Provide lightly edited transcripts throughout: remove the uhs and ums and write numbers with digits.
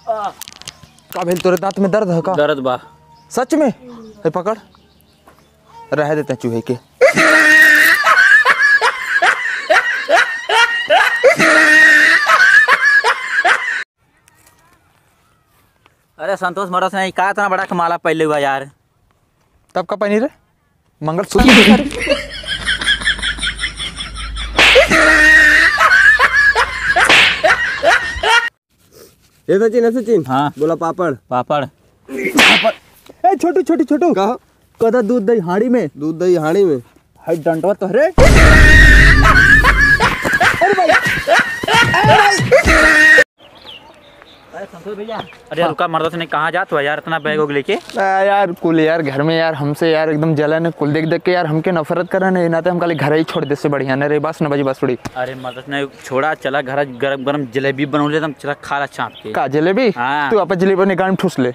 का भेल तोरे दांत में दर्द है का? दर्द बा सच में? ए पकड़, रह देते हैं चूहे के। अरे संतोष मरस नहीं का इतना बड़ा कमाला पहले हुआ यार। तब का पहनी रे? मंगलसूत्र। ये सचिन है सचिन। हाँ बोला पापड़ पापड़। ए छोटू छोटू छोटू कहा कदा दूध दही हाड़ी में, दूध दही हाड़ी में। हाय डंडवा तो रे। अरे संतोष भैया, अरे रुका मर्द ने कहाँ जात हुआ यार इतना बैग लेके? यार कुल यार घर में यार हमसे यार एकदम जलन है कुल देख देख के यार हमके नफरत कर रहे ना, हम कल घर ही छोड़ दे से बढ़िया न रे। बस न बजी बस थोड़ी। अरे मर्द ने छोड़ा, चला घर गरम गरम जलेबी बनौले तुम, चला खा ला चाप के। का जलेबी? हाँ। तू अपन जलेबी निकाल में ठूस ले।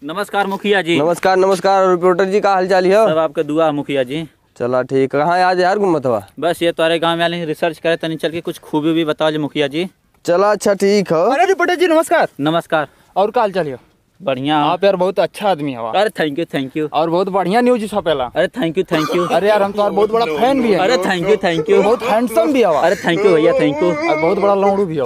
नमस्कार मुखिया जी। नमस्कार नमस्कार। रिपोर्टर जी का हाल चाल है? सब आपका दुआ मुखिया जी। चला ठीक। कहाँ आज यार घूमत हुआ? बस ये तुम्हारे गांव में आले रिसर्च करे तनी चल के कुछ खूबी भी बताओ जी मुखिया जी। चला अच्छा ठीक है। अरे रिपोर्टर जी नमस्कार। नमस्कार। और का हाल चाल है? बढ़िया। आप यार बहुत अच्छा आदमी है। अरे थैंक यू थैंक यू। और बहुत बढ़िया न्यूज छपेला। अरे थैंक यू थैंक यू। अरे यार हम तो बहुत बड़ा फैन भी है। अरे थैंक यू बहुत हैंडसम भी है। अरे थैंक यू भैया थैंक यू। और बहुत बड़ा लौंडू भी है।